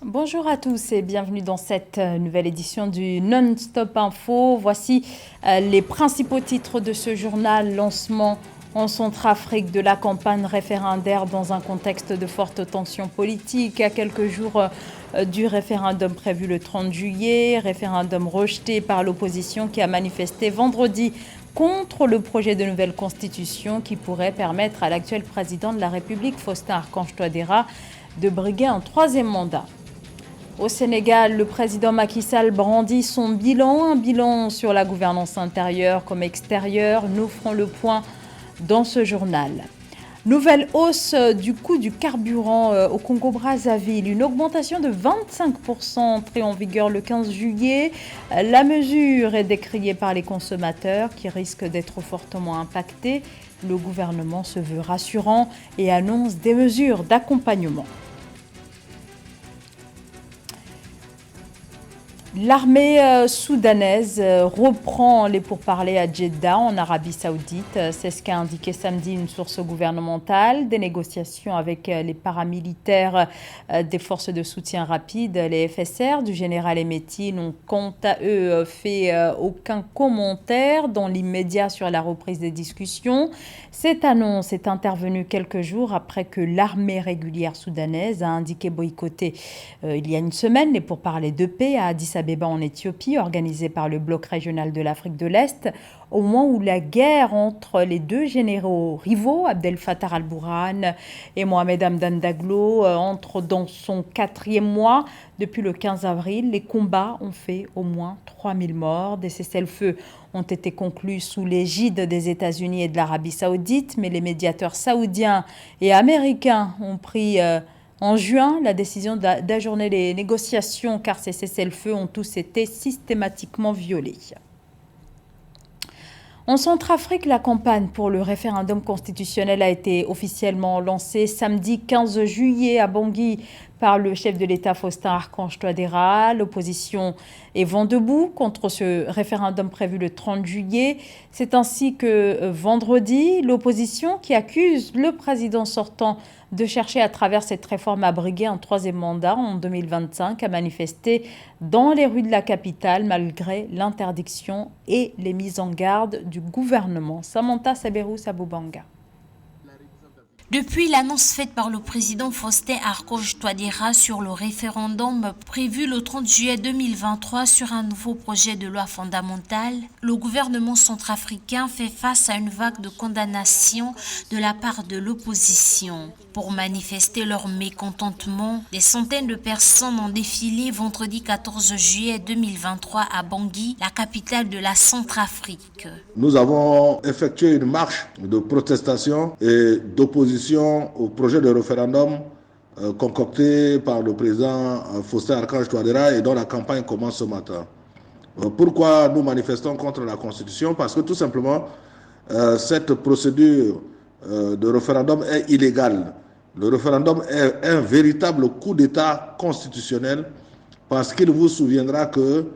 Bonjour à tous et bienvenue dans cette nouvelle édition du Non-Stop Info. Voici les principaux titres de ce journal. Lancement en Centrafrique de la campagne référendaire dans un contexte de forte tension politique. À quelques jours du référendum prévu le 30 juillet, référendum rejeté par l'opposition qui a manifesté vendredi contre le projet de nouvelle constitution qui pourrait permettre à l'actuel président de la République, Faustin Archange Touadéra, de briguer un troisième mandat. Au Sénégal, le président Macky Sall brandit son bilan, un bilan sur la gouvernance intérieure comme extérieure. Nous ferons le point dans ce journal. Nouvelle hausse du coût du carburant au Congo-Brazzaville, une augmentation de 25% entrée en vigueur le 15 juillet. La mesure est décriée par les consommateurs qui risquent d'être fortement impactés. Le gouvernement se veut rassurant et annonce des mesures d'accompagnement. L'armée soudanaise reprend les pourparlers à Jeddah, en Arabie Saoudite. C'est ce qu'a indiqué samedi une source gouvernementale. Des négociations avec les paramilitaires des forces de soutien rapide, les FSR, du général Hemeti, n'ont quant à eux fait aucun commentaire dans l'immédiat sur la reprise des discussions. Cette annonce est intervenue quelques jours après que l'armée régulière soudanaise a indiqué boycotter il y a une semaine les pourparlers de paix à Addis Abeba en Éthiopie, organisé par le bloc régional de l'Afrique de l'Est, au moment où la guerre entre les deux généraux rivaux, Abdel Fattah al-Burhan et Mohamed Hamdan Daglo, entre dans son 4e mois. Depuis le 15 avril, les combats ont fait au moins 3000 morts. Des cessez-le-feu ont été conclus sous l'égide des États-Unis et de l'Arabie saoudite, mais les médiateurs saoudiens et américains ont pris en juin la décision d'ajourner les négociations car ces cessez-le-feu ont tous été systématiquement violés. En Centrafrique, la campagne pour le référendum constitutionnel a été officiellement lancée samedi 15 juillet à Bangui par le chef de l'État Faustin Archange Touadéra. L'opposition est vent debout contre ce référendum prévu le 30 juillet. C'est ainsi que vendredi, l'opposition qui accuse le président sortant de chercher à travers cette réforme à briguer un troisième mandat en 2025 a manifesté dans les rues de la capitale malgré l'interdiction et les mises en garde du gouvernement. Samantha Saberou Saboubanga. Depuis l'annonce faite par le président Faustin Archange Touadéra sur le référendum prévu le 30 juillet 2023 sur un nouveau projet de loi fondamentale, le gouvernement centrafricain fait face à une vague de condamnation de la part de l'opposition. Pour manifester leur mécontentement, des centaines de personnes ont défilé vendredi 14 juillet 2023 à Bangui, la capitale de la Centrafrique. Nous avons effectué une marche de protestation et d'opposition au projet de référendum concocté par le président Faustin Archange Touadéra et dont la campagne commence ce matin. Pourquoi nous manifestons contre la Constitution? Parce que tout simplement, cette procédure de référendum est illégale. Le référendum est un véritable coup d'État constitutionnel parce qu'il vous souviendra qu'il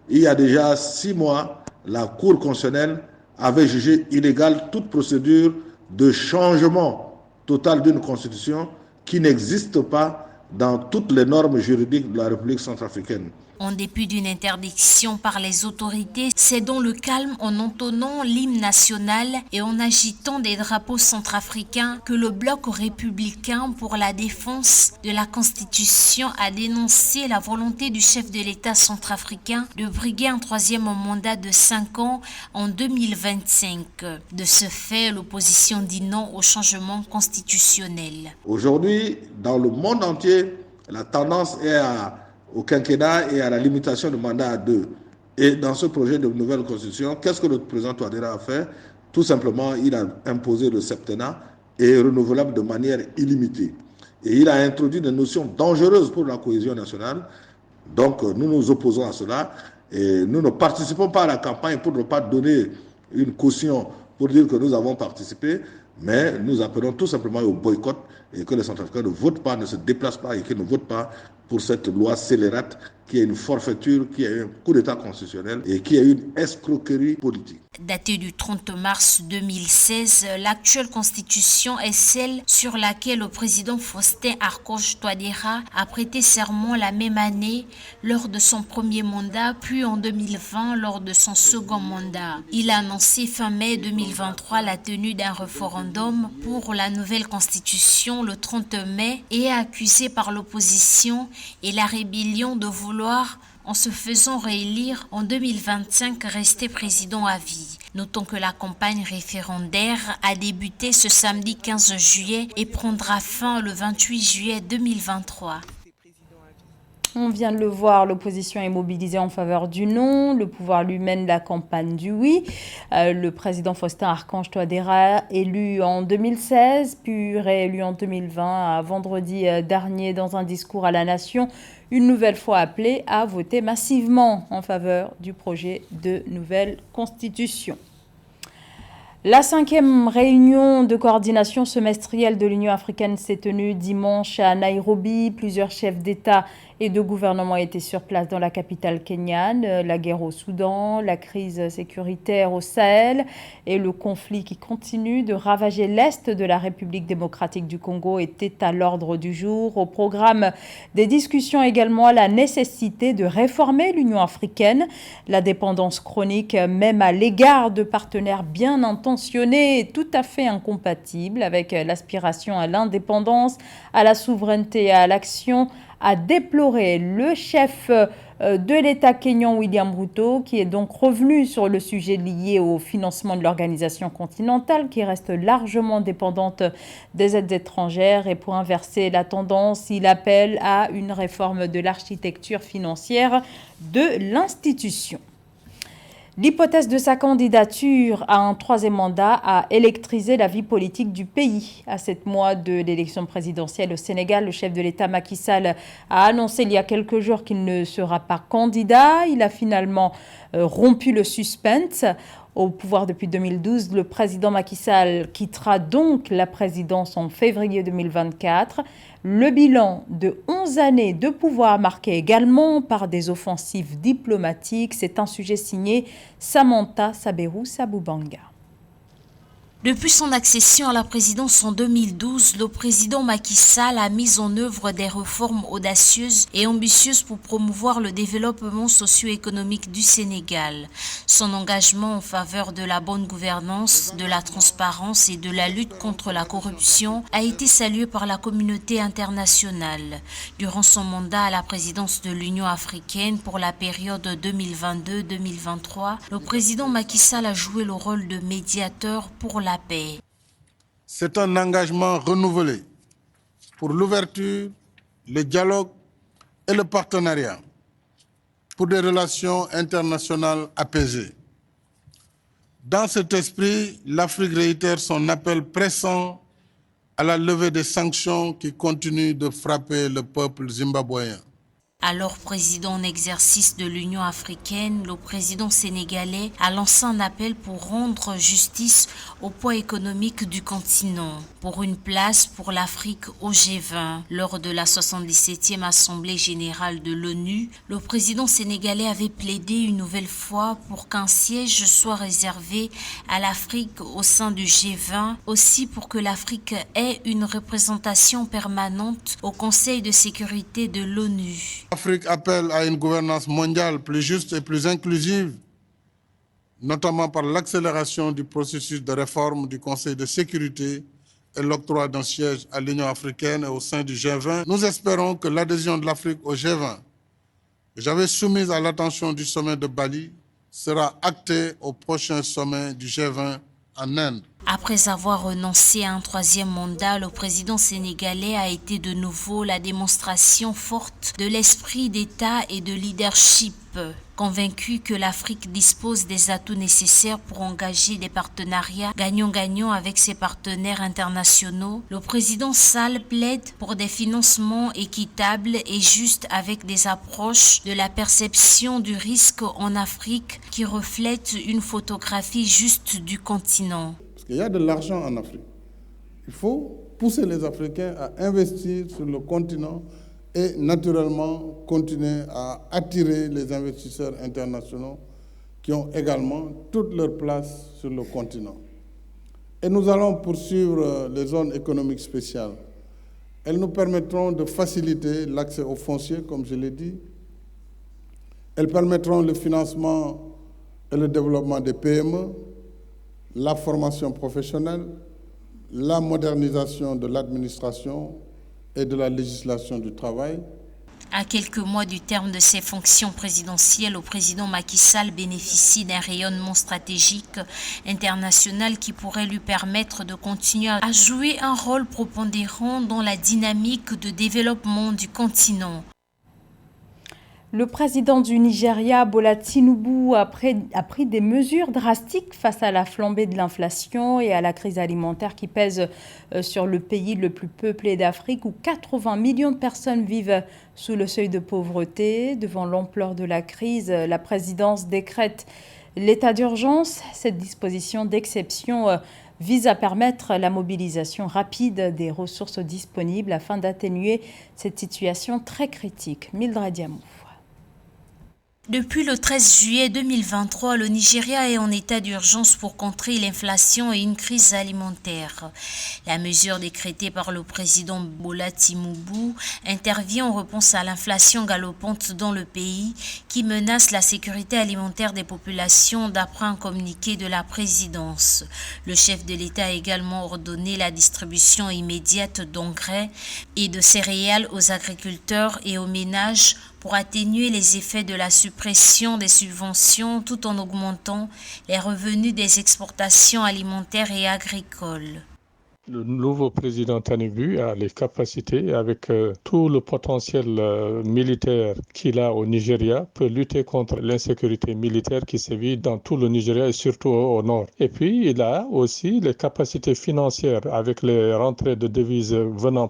y a déjà 6 mois, la Cour constitutionnelle avait jugé illégale toute procédure de changement total d'une constitution qui n'existe pas dans toutes les normes juridiques de la République centrafricaine. En dépit d'une interdiction par les autorités, c'est dans le calme en entonnant l'hymne national et en agitant des drapeaux centrafricains que le bloc républicain pour la défense de la Constitution a dénoncé la volonté du chef de l'État centrafricain de briguer un troisième mandat de 5 ans en 2025. De ce fait, l'opposition dit non au changement constitutionnel. Aujourd'hui, dans le monde entier, la tendance est au quinquennat et à la limitation du mandat à 2. Et dans ce projet de nouvelle constitution, qu'est-ce que le président Touadéra a fait? Tout simplement, il a imposé le septennat et renouvelable de manière illimitée. Et il a introduit des notions dangereuses pour la cohésion nationale. Donc, nous nous opposons à cela et nous ne participons pas à la campagne pour ne pas donner une caution pour dire que nous avons participé, mais nous appelons tout simplement au boycott et que les Centrafricains ne votent pas, ne se déplacent pas et qu'ils ne votent pas pour cette loi scélérate qu'il y ait une forfaiture, qu'il y ait un coup d'État constitutionnel et qu'il y ait une escroquerie politique. Datée du 30 mars 2016, l'actuelle constitution est celle sur laquelle le président Faustin Archange Touadéra a prêté serment la même année lors de son premier mandat, puis en 2020 lors de son second mandat. Il a annoncé fin mai 2023 la tenue d'un référendum pour la nouvelle constitution le 30 mai et est accusé par l'opposition et la rébellion de vouloir, en se faisant réélire en 2025, rester président à vie. Notons que la campagne référendaire a débuté ce samedi 15 juillet et prendra fin le 28 juillet 2023. On vient de le voir, l'opposition est mobilisée en faveur du non, le pouvoir lui mène la campagne du oui. Le président Faustin Archange Touadéra, élu en 2016, puis réélu en 2020, a vendredi dernier dans un discours à la nation, une nouvelle fois appelé à voter massivement en faveur du projet de nouvelle constitution. La 5e réunion de coordination semestrielle de l'Union africaine s'est tenue dimanche à Nairobi. Plusieurs chefs d'État et de gouvernement étaient sur place dans la capitale kenyane. La guerre au Soudan, la crise sécuritaire au Sahel et le conflit qui continue de ravager l'Est de la République démocratique du Congo étaient à l'ordre du jour. Au programme des discussions également la nécessité de réformer l'Union africaine, la dépendance chronique même à l'égard de partenaires bien intentionnés et tout à fait incompatibles avec l'aspiration à l'indépendance, à la souveraineté et à l'action, a déploré le chef de l'État kényan William Ruto, qui est donc revenu sur le sujet lié au financement de l'organisation continentale, qui reste largement dépendante des aides étrangères. Et pour inverser la tendance, il appelle à une réforme de l'architecture financière de l'institution. L'hypothèse de sa candidature à un 3e mandat a électrisé la vie politique du pays. À 7 mois de l'élection présidentielle au Sénégal, le chef de l'État Macky Sall a annoncé il y a quelques jours qu'il ne sera pas candidat. Il a finalement rompu le suspense. Au pouvoir depuis 2012, le président Macky Sall quittera donc la présidence en février 2024. Le bilan de 11 années de pouvoir marqué également par des offensives diplomatiques, c'est un sujet signé Samantha Saberou Sabubanga. Depuis son accession à la présidence en 2012, le président Macky Sall a mis en œuvre des réformes audacieuses et ambitieuses pour promouvoir le développement socio-économique du Sénégal. Son engagement en faveur de la bonne gouvernance, de la transparence et de la lutte contre la corruption a été salué par la communauté internationale. Durant son mandat à la présidence de l'Union africaine pour la période 2022-2023, le président Macky Sall a joué le rôle de médiateur pour la paix. C'est un engagement renouvelé pour l'ouverture, le dialogue et le partenariat pour des relations internationales apaisées. Dans cet esprit, l'Afrique réitère son appel pressant à la levée des sanctions qui continuent de frapper le peuple zimbabwéen. Alors président en exercice de l'Union africaine, le président sénégalais a lancé un appel pour rendre justice au poids économique du continent, pour une place pour l'Afrique au G20. Lors de la 77e Assemblée générale de l'ONU, le président sénégalais avait plaidé une nouvelle fois pour qu'un siège soit réservé à l'Afrique au sein du G20, aussi pour que l'Afrique ait une représentation permanente au Conseil de sécurité de l'ONU. L'Afrique appelle à une gouvernance mondiale plus juste et plus inclusive, notamment par l'accélération du processus de réforme du Conseil de sécurité et l'octroi d'un siège à l'Union africaine et au sein du G20. Nous espérons que l'adhésion de l'Afrique au G20, que j'avais soumise à l'attention du sommet de Bali, sera actée au prochain sommet du G20 en Inde. Après avoir renoncé à un 3e mandat, le président sénégalais a été de nouveau la démonstration forte de l'esprit d'État et de leadership. Convaincu que l'Afrique dispose des atouts nécessaires pour engager des partenariats gagnant-gagnant avec ses partenaires internationaux, le président Sall plaide pour des financements équitables et justes avec des approches de la perception du risque en Afrique qui reflètent une photographie juste du continent. Parce qu'il y a de l'argent en Afrique. Il faut pousser les Africains à investir sur le continent et naturellement continuer à attirer les investisseurs internationaux qui ont également toute leur place sur le continent. Et nous allons poursuivre les zones économiques spéciales. Elles nous permettront de faciliter l'accès au foncier, comme je l'ai dit. Elles permettront le financement et le développement des PME, la formation professionnelle, la modernisation de l'administration et de la législation du travail. À quelques mois du terme de ses fonctions présidentielles, le président Macky Sall bénéficie d'un rayonnement stratégique international qui pourrait lui permettre de continuer à jouer un rôle prépondérant dans la dynamique de développement du continent. Le président du Nigeria, Bola Tinubu, a pris des mesures drastiques face à la flambée de l'inflation et à la crise alimentaire qui pèse sur le pays le plus peuplé d'Afrique, où 80 millions de personnes vivent sous le seuil de pauvreté. Devant l'ampleur de la crise, la présidence décrète l'état d'urgence. Cette disposition d'exception vise à permettre la mobilisation rapide des ressources disponibles afin d'atténuer cette situation très critique. Mildred Diamou. Depuis le 13 juillet 2023, le Nigeria est en état d'urgence pour contrer l'inflation et une crise alimentaire. La mesure décrétée par le président Bola Tinubu intervient en réponse à l'inflation galopante dans le pays qui menace la sécurité alimentaire des populations d'après un communiqué de la présidence. Le chef de l'État a également ordonné la distribution immédiate d'engrais et de céréales aux agriculteurs et aux ménages pour atténuer les effets de la suppression des subventions tout en augmentant les revenus des exportations alimentaires et agricoles. Le nouveau président Tinubu a les capacités, avec tout le potentiel militaire qu'il a au Nigeria, peut lutter contre l'insécurité militaire qui sévit dans tout le Nigeria et surtout au nord. Et puis, il a aussi les capacités financières, avec les rentrées de devises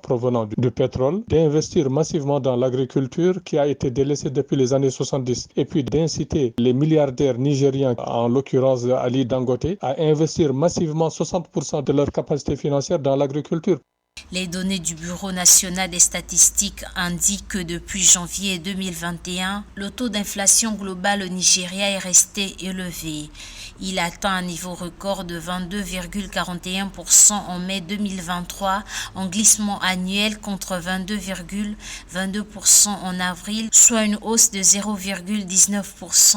provenant du pétrole, d'investir massivement dans l'agriculture qui a été délaissée depuis les années 70. Et puis d'inciter les milliardaires nigériens, en l'occurrence Ali Dangote, à investir massivement 60% de leur capacité financière dans l'agriculture. Les données du Bureau national des statistiques indiquent que depuis janvier 2021, le taux d'inflation global au Nigeria est resté élevé. Il atteint un niveau record de 22,41% en mai 2023, en glissement annuel contre 22,22% en avril, soit une hausse de 0,19%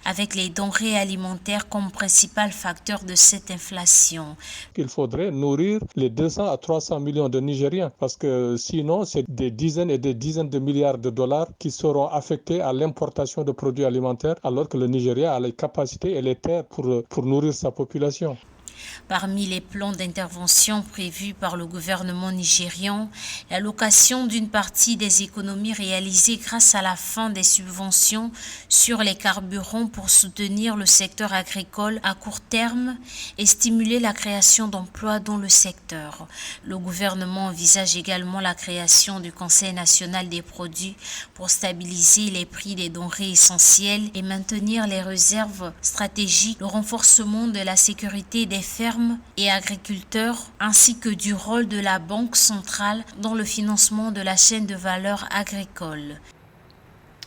avec les denrées alimentaires comme principal facteur de cette inflation. Il faudrait nourrir les 200 à 300 millions de Nigériens parce que sinon, c'est des dizaines et des dizaines de milliards de dollars qui seront affectés à l'importation de produits alimentaires alors que le Nigeria a les capacités et les terres pour nourrir sa population. Parmi les plans d'intervention prévus par le gouvernement nigérian, l'allocation d'une partie des économies réalisées grâce à la fin des subventions sur les carburants pour soutenir le secteur agricole à court terme et stimuler la création d'emplois dans le secteur. Le gouvernement envisage également la création du Conseil national des produits pour stabiliser les prix des denrées essentielles et maintenir les réserves stratégiques, le renforcement de la sécurité des fermes et agriculteurs, ainsi que du rôle de la Banque centrale dans le financement de la chaîne de valeur agricole.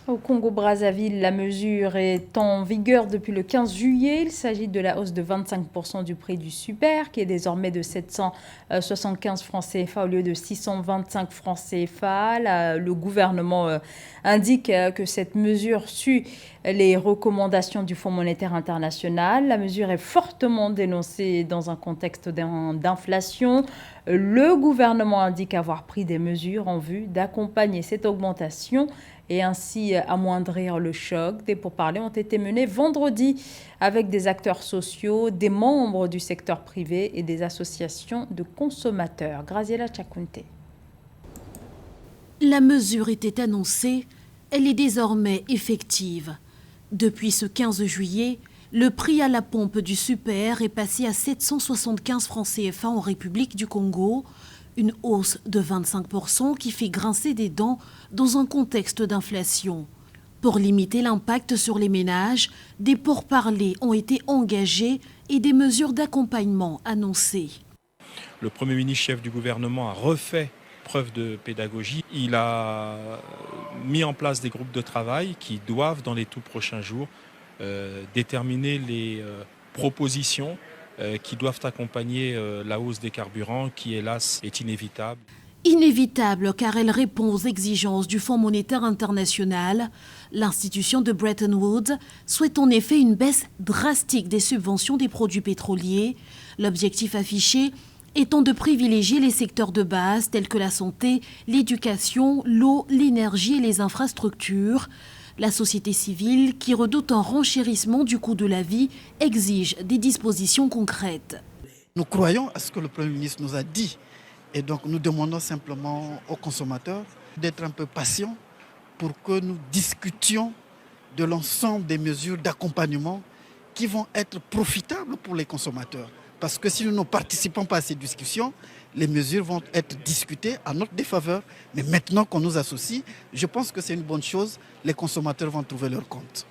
Au Congo-Brazzaville, la mesure est en vigueur depuis le 15 juillet. Il s'agit de la hausse de 25% du prix du super, qui est désormais de 775 francs CFA au lieu de 625 francs CFA. Le gouvernement indique que cette mesure suit les recommandations du Fonds monétaire international. La mesure est fortement dénoncée dans un contexte d'inflation. Le gouvernement indique avoir pris des mesures en vue d'accompagner cette augmentation et ainsi amoindrir le choc. Des pourparlers ont été menés vendredi avec des acteurs sociaux, des membres du secteur privé et des associations de consommateurs. Graziella Chakunte. La mesure était annoncée, elle est désormais effective. Depuis ce 15 juillet, le prix à la pompe du super est passé à 775 francs CFA en République du Congo, une hausse de 25% qui fait grincer des dents dans un contexte d'inflation. Pour limiter l'impact sur les ménages, des pourparlers ont été engagés et des mesures d'accompagnement annoncées. Le Premier ministre chef du gouvernement a refait preuve de pédagogie. Il a mis en place des groupes de travail qui doivent, dans les tout prochains jours, déterminer les propositions qui doivent accompagner la hausse des carburants qui, hélas, est inévitable. Inévitable car elle répond aux exigences du Fonds monétaire international. L'institution de Bretton Woods souhaite en effet une baisse drastique des subventions des produits pétroliers. L'objectif affiché étant de privilégier les secteurs de base tels que la santé, l'éducation, l'eau, l'énergie et les infrastructures. La société civile, qui redoute un renchérissement du coût de la vie, exige des dispositions concrètes. Nous croyons à ce que le Premier ministre nous a dit. Et donc nous demandons simplement aux consommateurs d'être un peu patients pour que nous discutions de l'ensemble des mesures d'accompagnement qui vont être profitables pour les consommateurs. Parce que si nous ne participons pas à ces discussions, les mesures vont être discutées à notre défaveur. Mais maintenant qu'on nous associe, je pense que c'est une bonne chose. Les consommateurs vont trouver leur compte.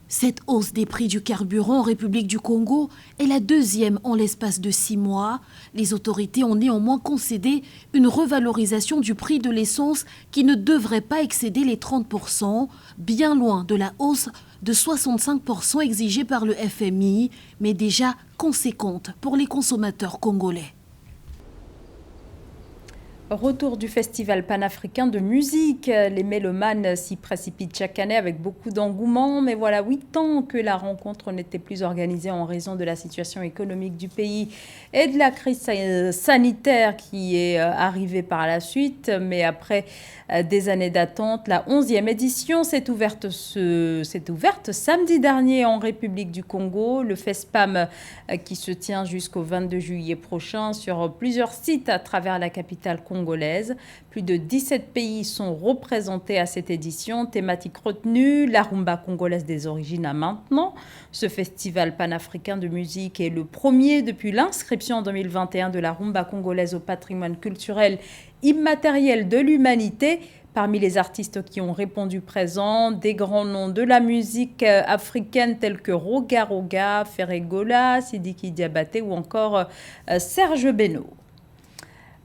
Cette hausse des prix du carburant en République du Congo est la deuxième en l'espace de 6 mois. Les autorités ont néanmoins concédé une revalorisation du prix de l'essence qui ne devrait pas excéder les 30%, bien loin de la hausse de 65% exigée par le FMI, mais déjà conséquente pour les consommateurs congolais. Retour du festival panafricain de musique. Les mélomanes s'y précipitent chaque année avec beaucoup d'engouement, mais voilà 8 ans que la rencontre n'était plus organisée en raison de la situation économique du pays et de la crise sanitaire qui est arrivée par la suite. Mais après des années d'attente, la 11e édition s'est ouverte samedi dernier en République du Congo. Le FESPAM qui se tient jusqu'au 22 juillet prochain sur plusieurs sites à travers la capitale congolaise. Plus de 17 pays sont représentés à cette édition. Thématique retenue, la rumba congolaise des origines à maintenant. Ce festival panafricain de musique est le premier depuis l'inscription en 2021 de la rumba congolaise au patrimoine culturel immatériel de l'humanité. Parmi les artistes qui ont répondu présents, des grands noms de la musique africaine tels que Roga Roga, Ferregola, Sidiki Diabaté ou encore Serge Beno.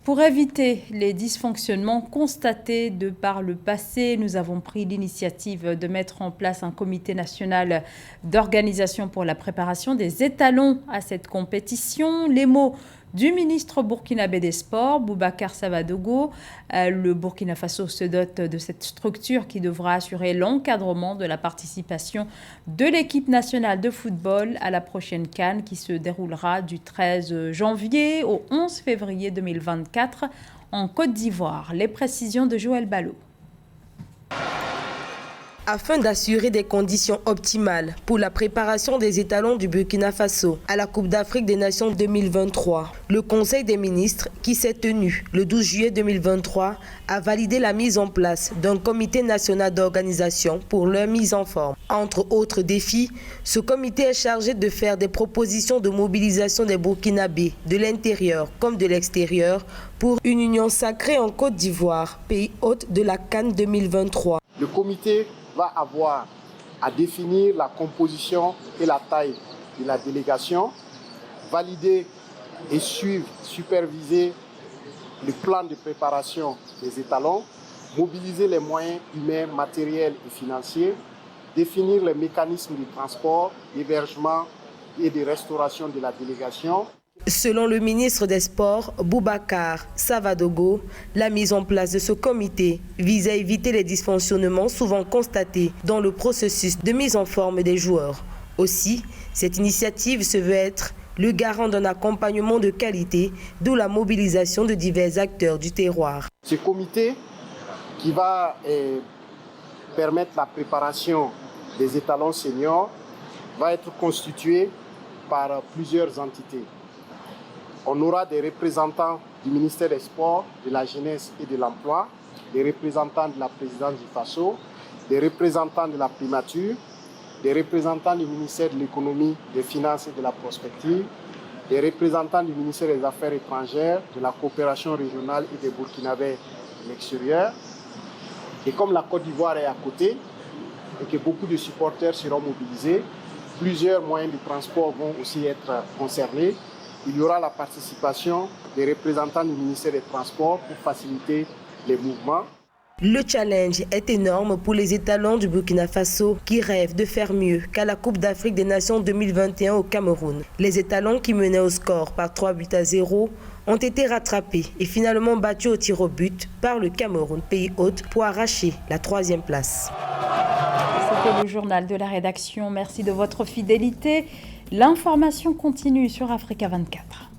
Pour éviter les dysfonctionnements constatés de par le passé, nous avons pris l'initiative de mettre en place un comité national d'organisation pour la préparation des étalons à cette compétition. Les mots du ministre burkinabé des Sports, Boubacar Savadogo. Le Burkina Faso se dote de cette structure qui devra assurer l'encadrement de la participation de l'équipe nationale de football à la prochaine CAN qui se déroulera du 13 janvier au 11 février 2024 en Côte d'Ivoire. Les précisions de Joël Ballot. Afin d'assurer des conditions optimales pour la préparation des étalons du Burkina Faso à la Coupe d'Afrique des Nations 2023, le Conseil des ministres, qui s'est tenu le 12 juillet 2023, a validé la mise en place d'un comité national d'organisation pour leur mise en forme. Entre autres défis, ce comité est chargé de faire des propositions de mobilisation des Burkinabés de l'intérieur comme de l'extérieur pour une union sacrée en Côte d'Ivoire, pays hôte de la CAN 2023. Le comité va avoir à définir la composition et la taille de la délégation, valider et suivre, superviser le plan de préparation des étalons, mobiliser les moyens humains, matériels et financiers, définir les mécanismes de transport, d'hébergement et de restauration de la délégation. Selon le ministre des Sports, Boubacar Savadogo, la mise en place de ce comité vise à éviter les dysfonctionnements souvent constatés dans le processus de mise en forme des joueurs. Aussi, cette initiative se veut être le garant d'un accompagnement de qualité, d'où la mobilisation de divers acteurs du terroir. Ce comité qui va permettre la préparation des étalons seniors va être constitué par plusieurs entités. On aura des représentants du ministère des Sports, de la Jeunesse et de l'Emploi, des représentants de la présidence du FASO, des représentants de la primature, des représentants du ministère de l'Économie, des Finances et de la Prospective, des représentants du ministère des Affaires étrangères, de la coopération régionale et des Burkinabés de l'extérieur. Et comme la Côte d'Ivoire est à côté et que beaucoup de supporters seront mobilisés, plusieurs moyens de transport vont aussi être concernés. Il y aura la participation des représentants du ministère des Transports pour faciliter les mouvements. Le challenge est énorme pour les étalons du Burkina Faso qui rêvent de faire mieux qu'à la Coupe d'Afrique des Nations 2021 au Cameroun. Les étalons qui menaient au score par 3-0 ont été rattrapés et finalement battus au tir au but par le Cameroun, pays hôte, pour arracher la 3e place. C'était le journal de la rédaction. Merci de votre fidélité. L'information continue sur Africa 24.